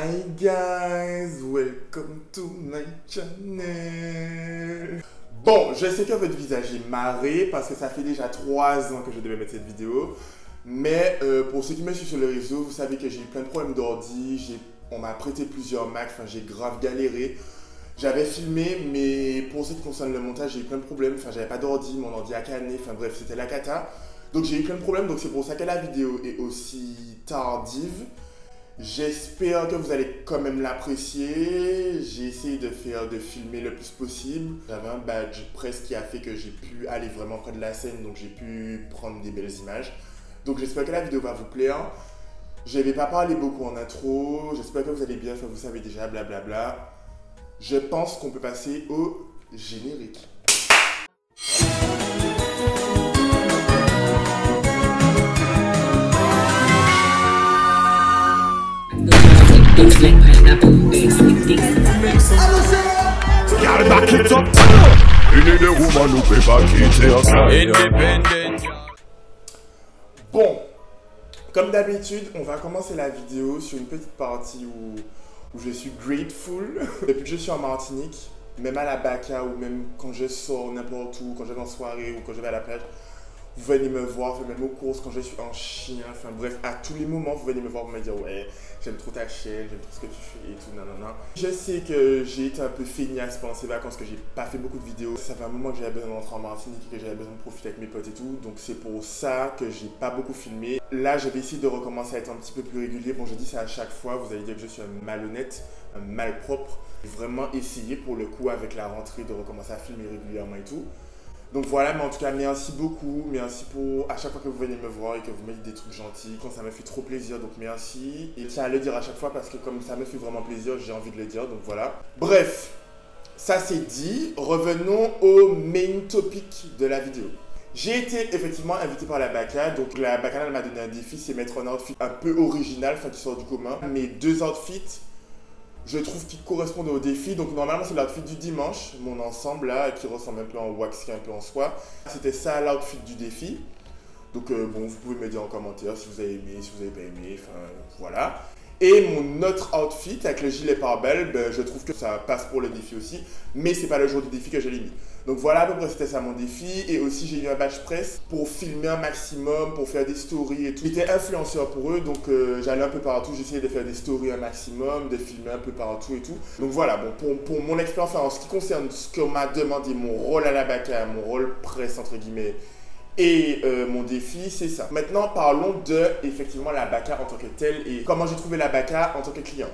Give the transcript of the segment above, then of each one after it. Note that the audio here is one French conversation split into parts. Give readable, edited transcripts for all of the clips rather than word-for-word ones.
Hi guys, welcome to my channel. Bon, je sais que votre visage est marré parce que ça fait déjà 3 ans que je devais mettre cette vidéo. Mais pour ceux qui me suivent sur le réseau, vous savez que j'ai eu plein de problèmes d'ordi. On m'a prêté plusieurs Macs, enfin j'ai grave galéré. J'avais filmé, mais pour ce qui concerne le montage, j'ai eu plein de problèmes. Enfin, j'avais pas d'ordi, mon ordi a canné, enfin bref, c'était la cata. Donc j'ai eu plein de problèmes, donc c'est pour ça que la vidéo est aussi tardive. J'espère que vous allez quand même l'apprécier. J'ai essayé de filmer le plus possible. J'avais un badge presse qui a fait que j'ai pu aller vraiment près de la scène, donc j'ai pu prendre des belles images. Donc j'espère que la vidéo va vous plaire. Je ne vais pas parler beaucoup en intro. J'espère que vous allez bien, enfin vous savez déjà, blablabla. Je pense qu'on peut passer au générique. Bon, comme d'habitude, on va commencer la vidéo sur une petite partie où je suis grateful. Depuis que je suis en Martinique, même à la Baca ou même quand je sors n'importe où, quand je vais en soirée ou quand je vais à la plage, vous venez me voir, même aux courses, quand je suis en chien, enfin bref, à tous les moments, vous venez me voir pour me dire ouais, j'aime trop ta chaîne, j'aime trop ce que tu fais et tout, nanana. Je sais que j'ai été un peu feignasse pendant ces vacances, que j'ai pas fait beaucoup de vidéos. Ça fait un moment que j'avais besoin d'entrer en Martinique et que j'avais besoin de profiter avec mes potes et tout, donc c'est pour ça que j'ai pas beaucoup filmé. Là, je vais essayer de recommencer à être un petit peu plus régulier. Bon, je dis ça à chaque fois, vous allez dire que je suis un malhonnête, un malpropre. J'ai vraiment essayé pour le coup avec la rentrée de recommencer à filmer régulièrement et tout. Donc voilà, mais en tout cas, merci beaucoup, merci pour à chaque fois que vous venez me voir et que vous me dites des trucs gentils, quand ça me fait trop plaisir, donc merci. Et je tiens à le dire à chaque fois parce que comme ça me fait vraiment plaisir, j'ai envie de le dire, donc voilà. Bref, ça c'est dit, revenons au main topic de la vidéo. J'ai été effectivement invité par la Baca, donc la Bacchanale m'a donné un défi, c'est mettre un outfit un peu original, enfin qui sort du commun. Mes 2 outfits, je trouve qu'ils correspondent au défi. Donc normalement c'est l'outfit du dimanche, mon ensemble là qui ressemble un peu en wax, qui est un peu en soie. C'était ça l'outfit du défi. Donc bon, vous pouvez me dire en commentaire si vous avez aimé, si vous n'avez pas aimé, enfin voilà. Et mon autre outfit avec le gilet pare-balles, ben, je trouve que ça passe pour le défi aussi, mais c'est pas le jour du défi que je l'ai mis. Donc voilà, à peu près c'était ça mon défi. Et aussi j'ai eu un badge presse pour filmer un maximum, pour faire des stories et tout. J'étais influenceur pour eux, donc j'allais un peu partout, j'essayais de faire des stories un maximum, de filmer un peu partout et tout. Donc voilà, bon, pour mon expérience, en ce qui concerne ce qu'on m'a demandé, mon rôle à la Baca, mon rôle presse entre guillemets, et mon défi, c'est ça. Maintenant, parlons de, effectivement, la Baca en tant que telle et comment j'ai trouvé la Baca en tant que client.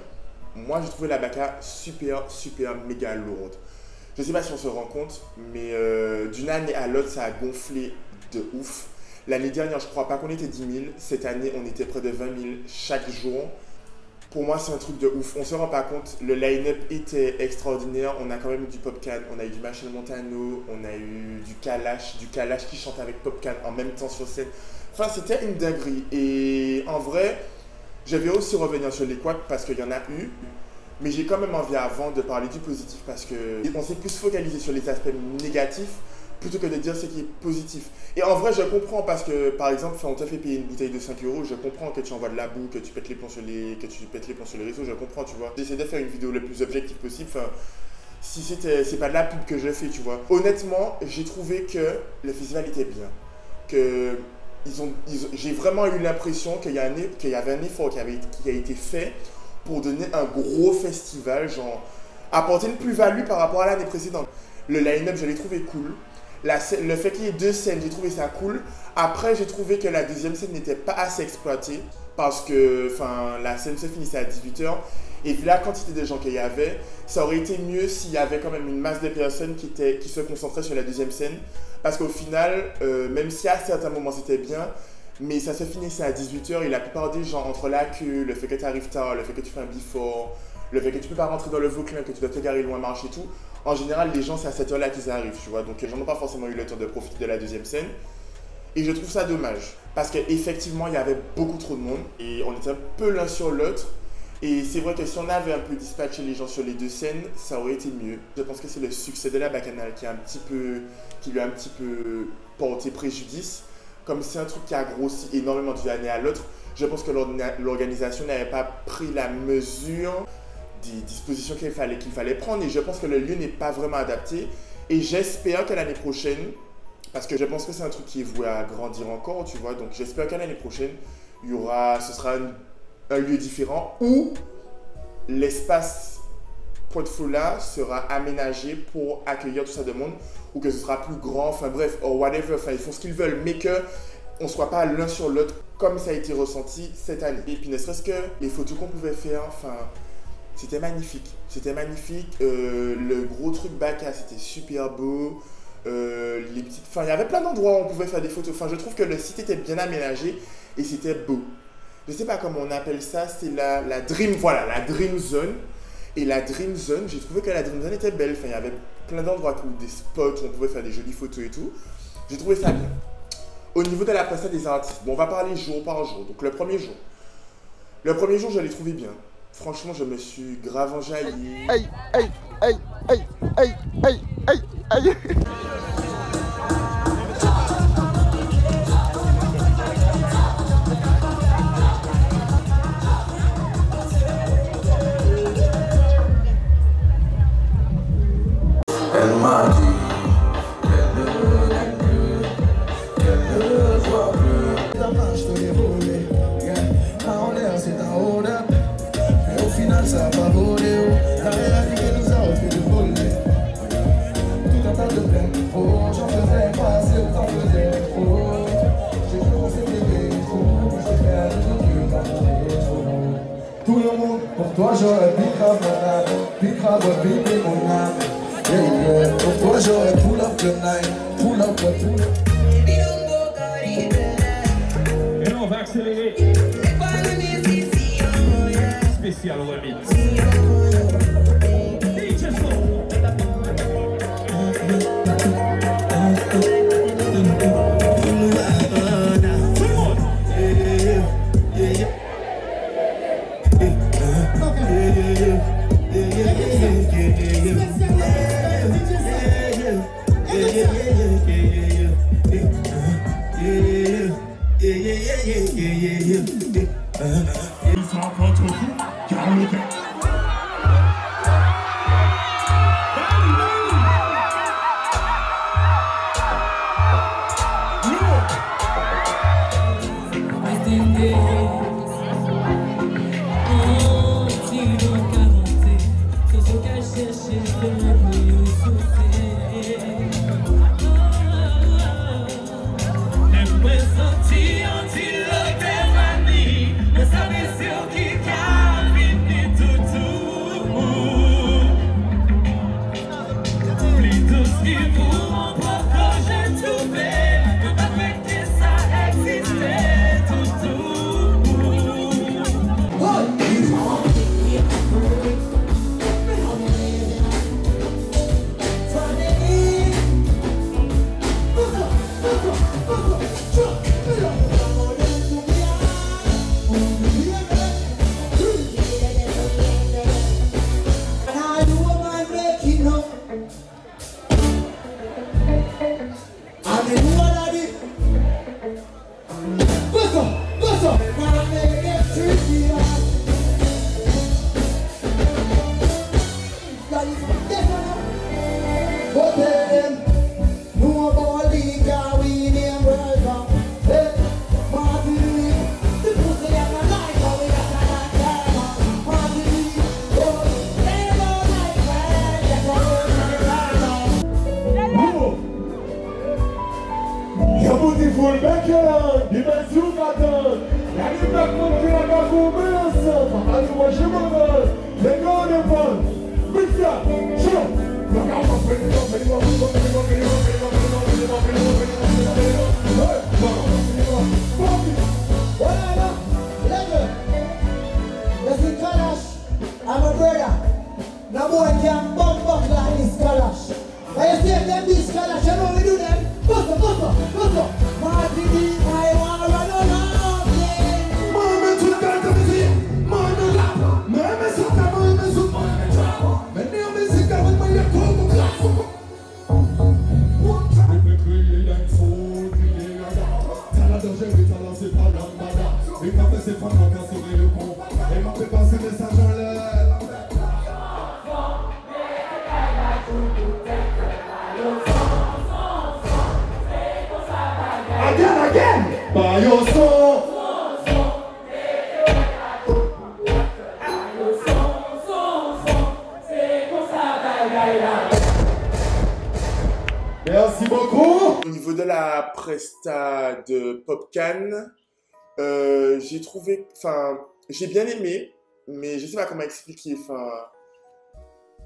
Moi, j'ai trouvé la Baca super, méga lourde. Je sais pas si on se rend compte, mais d'une année à l'autre, ça a gonflé de ouf. L'année dernière, je crois pas qu'on était 10 000. Cette année, on était près de 20 000 chaque jour. Pour moi, c'est un truc de ouf. On se rend pas compte. Le line-up était extraordinaire. On a quand même eu du Popcaan, on a eu du Machel Montano, on a eu du Kalash qui chante avec Popcaan en même temps sur scène. Enfin, c'était une dinguerie. Et en vrai, je vais aussi revenir sur les couacs parce qu'il y en a eu. Mais j'ai quand même envie avant de parler du positif parce qu'on s'est plus focalisé sur les aspects négatifs plutôt que de dire ce qui est positif. Et en vrai, je comprends parce que, par exemple, on t'a fait payer une bouteille de 5 €, je comprends que tu envoies de la boue, que tu pètes les plombs sur les réseaux, je comprends, tu vois. J'essaie de faire une vidéo le plus objective possible, enfin, si c'est pas de la pub que je fais, tu vois. Honnêtement, j'ai trouvé que le festival était bien, que j'ai vraiment eu l'impression qu'il y avait un effort qui a été fait pour donner un gros festival, genre, apporter une plus-value par rapport à l'année précédente. Le line-up, je l'ai trouvé cool. Le fait qu'il y ait 2 scènes, j'ai trouvé ça cool. Après, j'ai trouvé que la deuxième scène n'était pas assez exploitée parce que la scène se finissait à 18 h. Et vu la quantité de gens qu'il y avait, ça aurait été mieux s'il y avait quand même une masse de personnes qui se concentraient sur la deuxième scène. Parce qu'au final, même si à certains moments c'était bien, mais ça se finissait à 18 h et la plupart des gens, entre la queue, le fait que tu arrives tard, le fait que tu fais un before, le fait que tu peux pas rentrer dans le Vauclin, que tu dois te garer loin, marcher et tout, en général, les gens, c'est à cette heure-là qu'ils arrivent, tu vois. Donc, les gens n'ont pas forcément eu le temps de profiter de la deuxième scène. Et je trouve ça dommage. Parce qu'effectivement, il y avait beaucoup trop de monde. Et on était un peu l'un sur l'autre. Et c'est vrai que si on avait un peu dispatché les gens sur les 2 scènes, ça aurait été mieux. Je pense que c'est le succès de la Bacchanale qui lui a un petit peu porté préjudice. Comme c'est un truc qui a grossi énormément d'une année à l'autre, Je pense que l'organisation n'avait pas pris la mesure des dispositions qu'il fallait prendre et je pense que le lieu n'est pas vraiment adapté. Et j'espère que l'année prochaine, parce que je pense que c'est un truc qui est voué à grandir encore, tu vois, donc j'espère qu'à l'année prochaine, ce sera un lieu différent où l'espace Portfolio sera aménagé pour accueillir tout ça de monde, ou que ce sera plus grand, enfin bref, or whatever, enfin ils font ce qu'ils veulent, mais qu'on ne soit pas l'un sur l'autre comme ça a été ressenti cette année. Et puis ne serait-ce que les photos qu'on pouvait faire, enfin, c'était magnifique. C'était magnifique. Le gros truc Baka, c'était super beau. Les petites, enfin, il y avait plein d'endroits où on pouvait faire des photos. Enfin, je trouve que le site était bien aménagé et c'était beau. Je ne sais pas comment on appelle ça, c'est la Dream, voilà, la Dream Zone. Et la Dream Zone, j'ai trouvé que la Dream Zone était belle. Enfin, il y avait plein d'endroits, des spots où on pouvait faire des jolies photos et tout. J'ai trouvé ça bien. Au niveau de la prestation des artistes, bon, on va parler jour par jour. Donc le premier jour, je l'ai trouvé bien. Franchement, je me suis grave enjaillé. Aïe, aïe, aïe, aïe, aïe, aïe, aïe, aïe. Ça va voler haut, la réalité nous a refait de voler. Tout un tas de peine, oh, j'en faisais pas assez, t'en faisais trop. J'ai cru qu'on s'était trop, je fais le trop. Tout le monde, pour toi j'aurais pick up mon âme. Yeah, yeah. Pour toi j'aurais pull up the night, pull up. Et là on va accélérer. Spécial remix. Ils sont encore trop fous. Full backyard, the best you got done. And if that country like a woman or something, I do what you want. They go on the fun. Big shot, sure. Look out, I'm ready to go. I'm a brother. No boy can bump up like this Kalash. I see them this Kalash, you know we do them. Buster. Martin D, I wanna run around. Mama to the guy to the sea. Mama lap. Mama suka, mama suka. Men ni om music av en man jag kommer klapp. One time. Vi blir en food, vi är tala de gente, tala se para nada. Vi kan se Merci beaucoup. Au niveau de la presta de Popcaan, j'ai trouvé, enfin, j'ai bien aimé, mais je sais pas comment expliquer, enfin,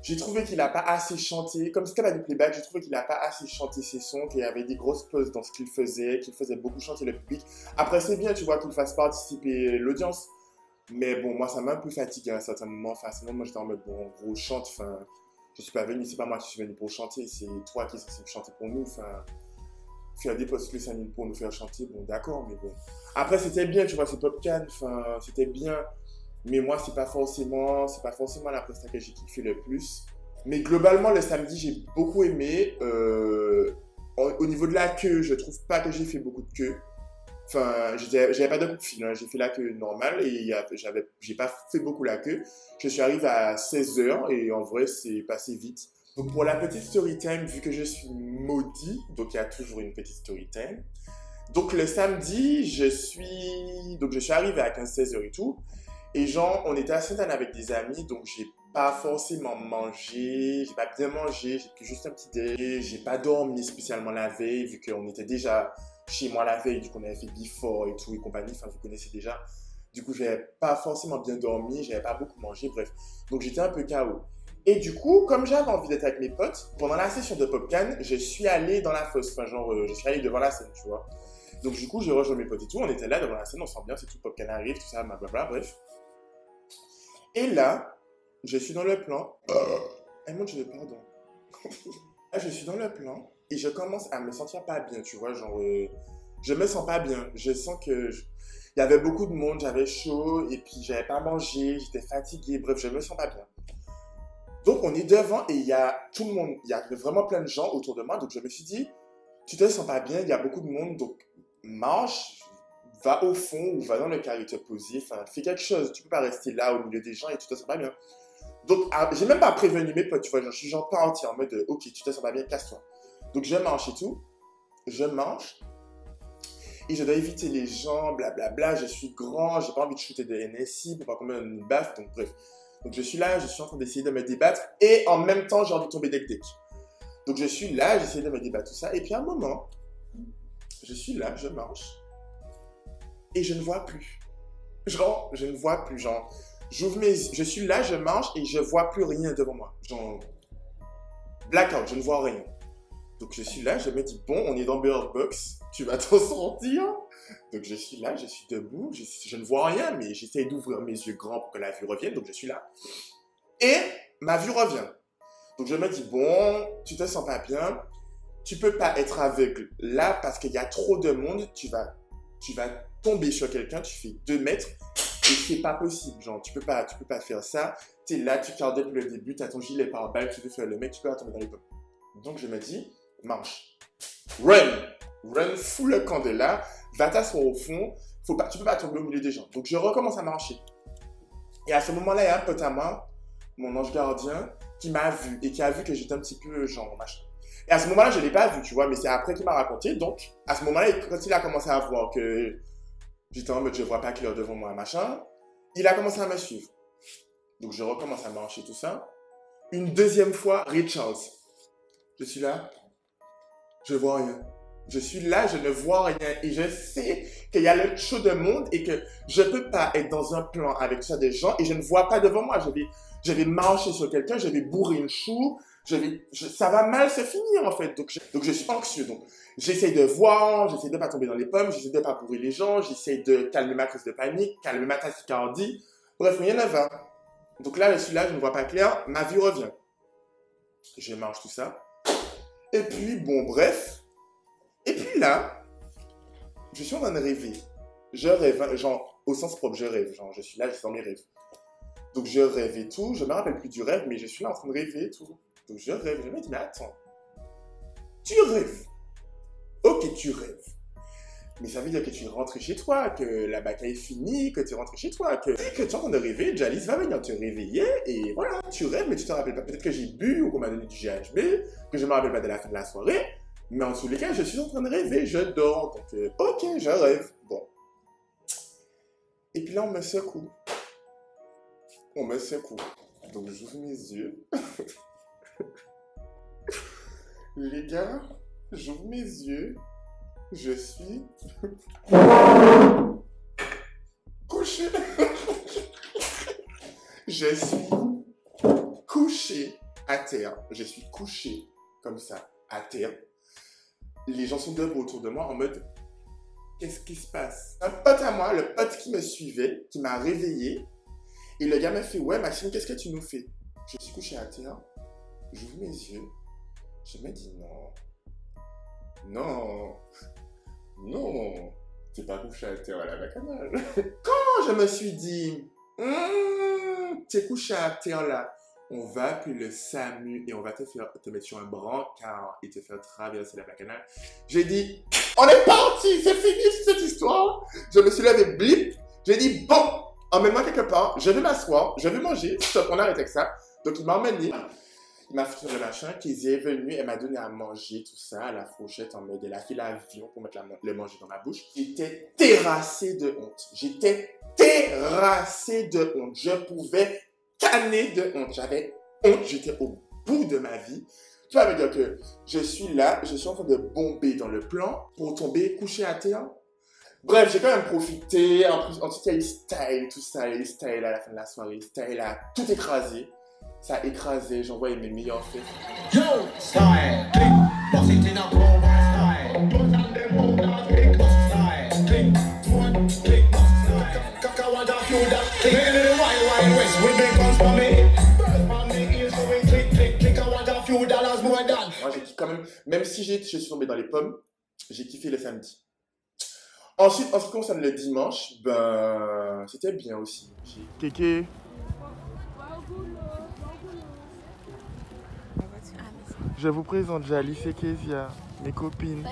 j'ai trouvé qu'il a pas assez chanté, comme c'était pas du playback, j'ai trouvé qu'il a pas assez chanté ses sons, qu'il y avait des grosses pauses dans ce qu'il faisait beaucoup chanter le public. Après, c'est bien, tu vois, qu'il fasse participer l'audience, mais bon, moi, ça m'a un peu fatigué à un certain moment, enfin, sinon, moi, j'étais en mode, bon, en gros, chante, enfin, je suis pas venu, c'est pas moi qui suis venu pour chanter, c'est toi qui es censé chanter pour nous, enfin, faire des posts listening pour nous faire chanter, bon, d'accord, mais bon. Après, c'était bien, tu vois, c'est Popcaan, enfin, c'était bien. Mais moi, c'est pas forcément la presta que j'ai kiffé le plus. Mais globalement, le samedi, j'ai beaucoup aimé. Au niveau de la queue, je trouve pas que j'ai fait beaucoup de queue. Enfin, j'avais pas de coup de fil, hein. J'ai fait la queue normale et j'ai pas fait beaucoup la queue. Je suis arrivé à 16h et en vrai, c'est passé vite. Donc pour la petite story time, vu que je suis maudit, donc il y a toujours une petite story time. Donc le samedi, je suis arrivé à 15-16h et tout. Et genre, on était à Sainte-Anne avec des amis, donc j'ai pas forcément mangé, j'ai pas bien mangé, j'ai pris juste un petit déj. J'ai pas dormi spécialement la veille, vu qu'on était déjà chez moi la veille, du coup on avait fait before et tout et compagnie, enfin vous connaissez déjà. Du coup, j'avais pas forcément bien dormi, j'avais pas beaucoup mangé, bref. Donc j'étais un peu KO. Et du coup, comme j'avais envie d'être avec mes potes, pendant la session de Popcaan, je suis allé dans la fosse, enfin genre, je suis allé devant la scène, tu vois. Donc du coup, j'ai rejoint mes potes et tout, on était là devant la scène, on s'ambiance et tout, Popcaan arrive, tout ça, blablabla, bref. Et là, je suis dans le plan. Mon Dieu, pardon. Là, je suis dans le plan et je commence à me sentir pas bien, tu vois. Genre, je me sens pas bien. Je sens que il y avait beaucoup de monde, j'avais chaud et puis j'avais pas mangé, j'étais fatigué. Bref, je me sens pas bien. Donc, on est devant et il y a tout le monde, il y a vraiment plein de gens autour de moi. Donc, je me suis dit, tu te sens pas bien, il y a beaucoup de monde, donc marche. Va au fond ou va dans le carré te poser, enfin, fais quelque chose. Tu peux pas rester là au milieu des gens et tu te sens pas bien. Donc, j'ai même pas prévenu mes potes, tu vois, je suis genre parti en mode, ok, tu te sens pas bien, casse-toi. Donc, je marche et tout, je marche et je dois éviter les gens, blablabla, je suis grand, j'ai pas envie de shooter de NSI pour pas qu'on me donne une baffe, donc bref. Donc, je suis là, je suis en train d'essayer de me débattre et en même temps, j'ai envie de tomber deck. Donc, je suis là, j'essaie de me débattre, tout ça, et puis à un moment, je suis là, je marche. Et je ne vois plus. Genre, je ne vois plus. Genre, j'ouvre mes yeux. Je suis là, je marche et je vois plus rien devant moi. Genre, blackout, je ne vois rien. Donc, je suis là, je me dis, bon, on est dans Bird Box, tu vas t'en sortir. Donc, je suis là, je suis debout, je ne vois rien, mais j'essaie d'ouvrir mes yeux grands pour que la vue revienne. Donc, je suis là. Et ma vue revient. Donc, je me dis, bon, tu te sens pas bien. Tu peux pas être aveugle là parce qu'il y a trop de monde. Tu vas tomber sur quelqu'un, tu fais 2 mètres et c'est pas possible. Genre, tu peux pas faire ça. T'es là, tu regardes depuis le début, t'as ton gilet pare-balles, tu veux faire le mec, tu peux pas tomber dans les pommes. Donc, je me dis, marche. Run full le camp de là, va t'asseoir au fond, tu peux pas tomber au milieu des gens. Donc, je recommence à marcher. Et à ce moment-là, il y a un pote à moi, mon ange gardien, qui m'a vu et qui a vu que j'étais un petit peu genre machin. Et à ce moment-là, je ne l'ai pas vu, tu vois, mais c'est après qu'il m'a raconté. Donc, à ce moment-là, quand il a commencé à voir que j'étais en mode je ne vois pas clair devant moi, machin, il a commencé à me suivre. Donc, je recommence à marcher, tout ça. Une deuxième fois, Richard. Je suis là, je vois rien. Je suis là, je ne vois rien. Et je sais qu'il y a le show de monde et que je ne peux pas être dans un plan avec ça des gens et je ne vois pas devant moi. Je vais marcher sur quelqu'un, je vais bourrer une chou. Ça va mal se finir en fait, donc je suis anxieux, donc j'essaie de voir, j'essaie de ne pas tomber dans les pommes, j'essaie de ne pas bourrer les gens, j'essaie de calmer ma crise de panique, calmer ma tachycardie, bref, rien ne va. Donc là, je suis là, je ne vois pas clair, ma vue revient. Je marche tout ça, et puis bon, bref, et puis là, je suis en train de rêver. Je rêve, genre, au sens propre, je rêve, genre, je suis là, je suis dans mes rêves. Donc je rêve et tout, je me rappelle plus du rêve, mais je suis là en train de rêver et tout. Donc je rêve, je me dis, mais attends, tu rêves. Ok, tu rêves. Mais ça veut dire que tu es rentré chez toi, que la bataille est finie, que tu es rentré chez toi, que tu es en train de rêver, Jalice va venir te réveiller, et voilà, tu rêves, mais tu te rappelles pas. Peut-être que j'ai bu ou qu'on m'a donné du GHB, que je me rappelle pas de la fin de la soirée, mais en tous les cas, je suis en train de rêver, je dors, donc ok, je rêve. Bon. Et puis là, on me secoue. On me secoue. Donc j'ouvre mes yeux. Les gars, j'ouvre mes yeux, je suis couché. Je suis couché à terre. Je suis couché comme ça, à terre. Les gens sont debout autour de moi en mode, qu'est-ce qui se passe? Un pote à moi, le pote qui me suivait, qui m'a réveillé. Et le gars m'a fait, ouais Maxime, qu'est-ce que tu nous fais? Je suis couché à terre, j'ouvre mes yeux, je me dis non, t'es pas couché à terre à la bacchanale. Quand je me suis dit, t'es couché à terre là, on va appeler le SAMU et on va te mettre sur un brancard et te faire traverser la bacchanale. J'ai dit, on est parti, c'est fini cette histoire. Je me suis levé, blip, j'ai dit, bon, emmène-moi quelque part, je vais m'asseoir, je vais manger, stop, on arrête avec ça. Donc il m'a emmené, il m'a fait sur le machin, Kézia est venue, elle m'a donné à manger, tout ça, à la fourchette en mode, elle a fait l'avion pour mettre le manger dans ma bouche. J'étais terrassé de honte, je pouvais canner de honte, j'avais honte, j'étais au bout de ma vie. Tu vas me dire que je suis là, je suis en train de bomber dans le plan pour tomber couché à terre. Bref, j'ai quand même profité, ensuite il y a eu style, tout ça, il y a eu style à la fin de la soirée, style a tout écrasé. Ça a écrasé, j'envoie mes meilleurs faits. Yo, style, click, boss it in a global style. Don't have them hold that big boss style. Click, one, click, boss style. Kaka want a few that click. Make the wild, wild west with big guns for me. First man, me ears going click, click, click. I want a few dollars more than. Moi, j'ai kiffé quand même si je suis tombé dans les pommes, j'ai kiffé le samedi. Ensuite, en ce qui concerne le dimanche, ben, c'était bien aussi. Kéké. Je vous présente Jalice et Kézia, mes copines.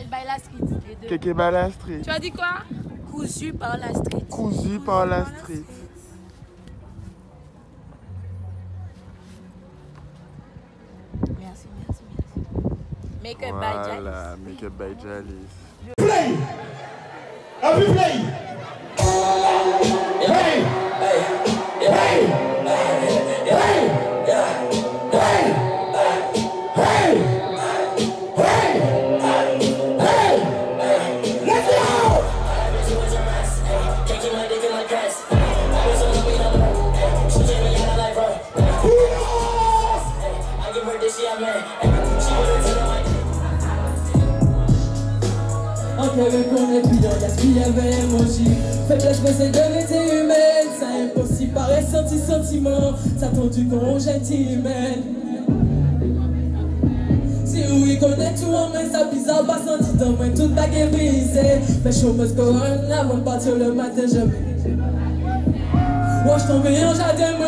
Kéké Bala Street. Tu as dit quoi? Cousu par la street. Cousu par la street. Merci. Make-up by Jalice. Voilà, make-up by Jalice. Play! Happy play! Hey! Hey! Hey! Hey! Reconnaît puis dans la vie avait émoji. Faiblesse mais c'est de l'unité humaine. Ça impossible paraît sentiment. Ça tendu qu'on gentiment. Si oui connaît tout en main, ça bizarre pas senti dans moi. Toute bague est brisée. Mais chômeuse couronne avant de partir le matin jamais. Moi je tombe en jardin moi.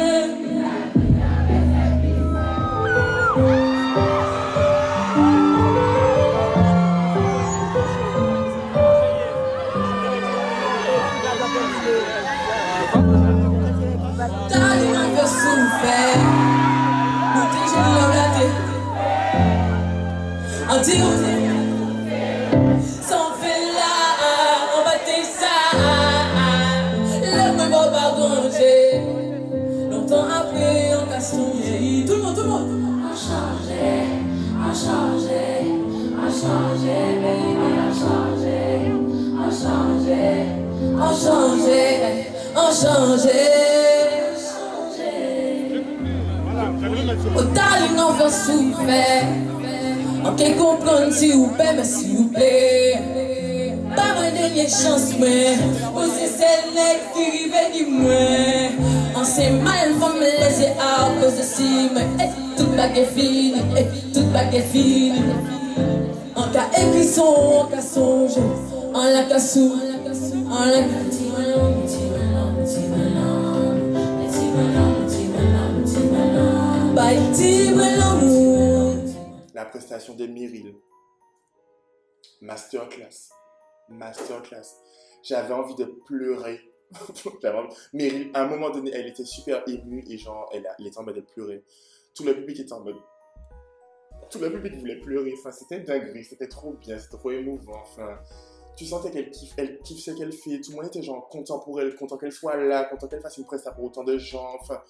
Sans fait là, on va te ça. Le même va manger. Longtemps après, on casse son lit. Tout le monde. On change, baby, on change. Oh darling, on va souffrir. Ok, comprendre si vous plaît, mais s'il vous plaît. Pas ma dernière chance, mais aussi celle qui rive du moins. On s'est mal, faut me laisser à cause de si, mais toute bague est finie, En cas écrisson, en cas songe, en la cassou, en la La prestation de Meryl. Masterclass. J'avais envie de pleurer. Meryl, à un moment donné, elle était super émue et genre, elle était en mode de pleurer. Tout le public était en mode... Tout le public voulait pleurer. Enfin, c'était dingue, c'était trop bien, c'était trop émouvant. Enfin, tu sentais qu'elle kiffe ce qu'elle fait. Tout le monde était genre content pour elle, content qu'elle soit là, content qu'elle fasse une prestation pour autant de gens. Enfin,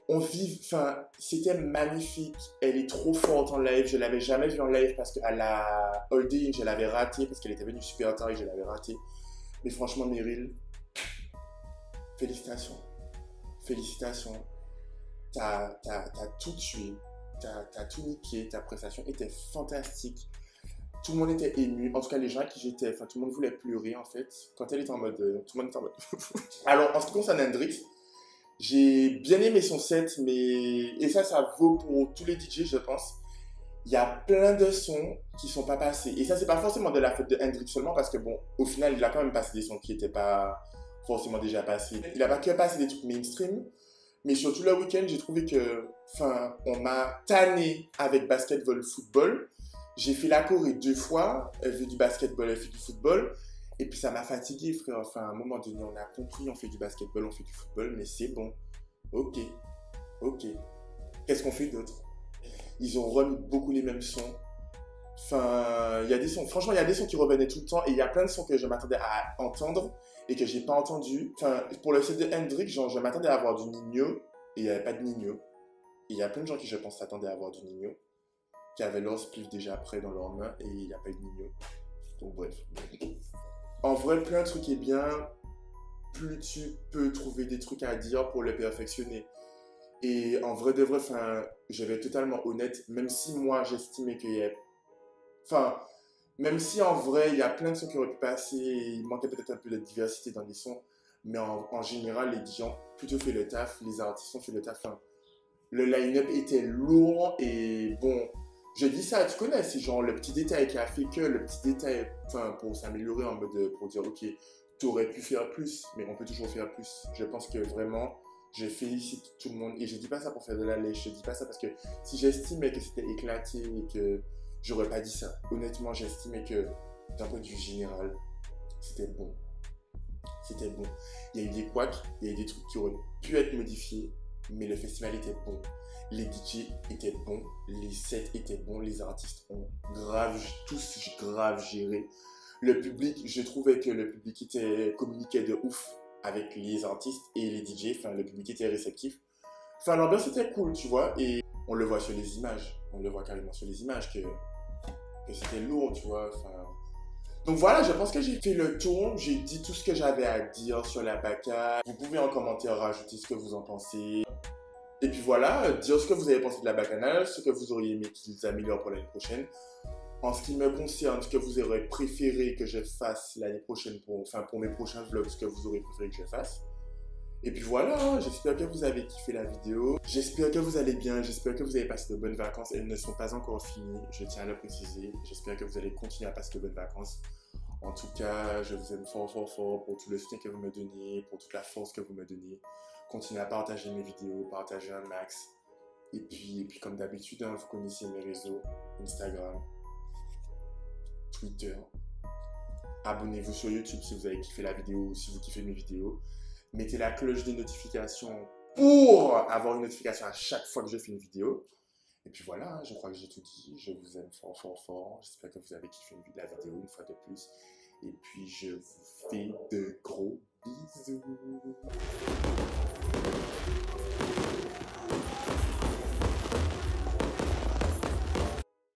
Enfin, c'était magnifique. Elle est trop forte en live. Je l'avais jamais vue en live parce qu'à la All-Day, je l'avais ratée parce qu'elle était venue super tard et je l'avais ratée. Mais franchement, Meryl, félicitations. Félicitations. T'as tout tué. T'as tout niqué. Ta prestation était fantastique. Tout le monde était ému. En tout cas, les gens à qui j'étais, enfin, tout le monde voulait pleurer en fait. Quand elle était en mode. Tout le monde était en mode. Alors, en ce qui concerne Hendrix, j'ai bien aimé son set, mais. Et ça vaut pour tous les DJ, je pense. Il y a plein de sons qui sont pas passés. Et ça, c'est pas forcément de la faute de Hendrix seulement, parce que bon, au final, il a quand même passé des sons qui n'étaient pas forcément déjà passés. Il a pas que passé des trucs mainstream, mais surtout le week-end, j'ai trouvé que. Enfin, on m'a tanné avec basketball, football. J'ai fait la Corée 2 fois, elle fait du basketball, elle fait du football. Et puis ça m'a fatigué, frère. Enfin, à un moment donné, on a compris, on fait du basketball, on fait du football, mais c'est bon. Ok. Qu'est-ce qu'on fait d'autre? Ils ont remis beaucoup les mêmes sons. Enfin, il y a des sons, franchement, il y a des sons qui revenaient tout le temps. Et il y a plein de sons que je m'attendais à entendre et que j'ai pas entendu. Enfin, pour le set de Hendrix, genre, je m'attendais à avoir du Nino et il n'y avait pas de Nino. Et il y a plein de gens qui, je pense, s'attendaient à avoir du Nino, qui avaient leur spliff déjà prêt dans leurs mains et il n'y a pas eu de Nino. Donc bref. En vrai, plus un truc est bien, plus tu peux trouver des trucs à dire pour le perfectionner. Et en vrai de vrai, enfin, je vais être totalement honnête, même si moi j'estimais qu'il y a... Enfin, même si en vrai, il y a plein de sons qui auraient pu passer, il manquait peut-être un peu de diversité dans les sons, mais en général, les gens ont plutôt fait le taf, les artistes ont fait le taf. Enfin, le line-up était lourd et bon... Je dis ça, tu connais, c'est genre le petit détail qui a fait que, le petit détail, enfin, pour s'améliorer en mode, pour dire, ok, tu aurais pu faire plus, mais on peut toujours faire plus. Je pense que vraiment, je félicite tout le monde, et je dis pas ça pour faire de la lèche, je dis pas ça parce que si j'estimais que c'était éclaté et que j'aurais pas dit ça, honnêtement, j'estimais que, d'un point de vue général, c'était bon. C'était bon. Il y a eu des couacs, il y a eu des trucs qui auraient pu être modifiés, mais le festival était bon. Les DJ étaient bons, les sets étaient bons, les artistes ont tous grave géré. Le public, je trouvais que le public communiquait de ouf avec les artistes et les DJ, enfin le public était réceptif. Enfin l'ambiance était cool, tu vois, et on le voit sur les images, on le voit carrément sur les images que c'était lourd, tu vois, enfin... Donc voilà, je pense que j'ai fait le tour, j'ai dit tout ce que j'avais à dire sur la Baka. Vous pouvez en commentaire rajouter ce que vous en pensez. Et puis voilà, dire ce que vous avez pensé de la Bacchanal, ce que vous auriez aimé qu'ils améliorent pour l'année prochaine. En ce qui me concerne, ce que vous aurez préféré que je fasse l'année prochaine, pour mes prochains vlogs, ce que vous aurez préféré que je fasse. Et puis voilà, j'espère que vous avez kiffé la vidéo. J'espère que vous allez bien, j'espère que vous avez passé de bonnes vacances. Elles ne sont pas encore finies, je tiens à le préciser. J'espère que vous allez continuer à passer de bonnes vacances. En tout cas, je vous aime fort pour tout le soutien que vous me donnez, pour toute la force que vous me donnez. Continuez à partager mes vidéos, partagez un max. Et puis comme d'habitude, hein, vous connaissez mes réseaux, Instagram, Twitter. Abonnez-vous sur YouTube si vous avez kiffé la vidéo, si vous kiffez mes vidéos. Mettez la cloche des notifications pour avoir une notification à chaque fois que je fais une vidéo. Et puis voilà, je crois que j'ai tout dit. Je vous aime fort. J'espère que vous avez kiffé la vidéo une fois de plus. Et puis je vous fais de gros bisous.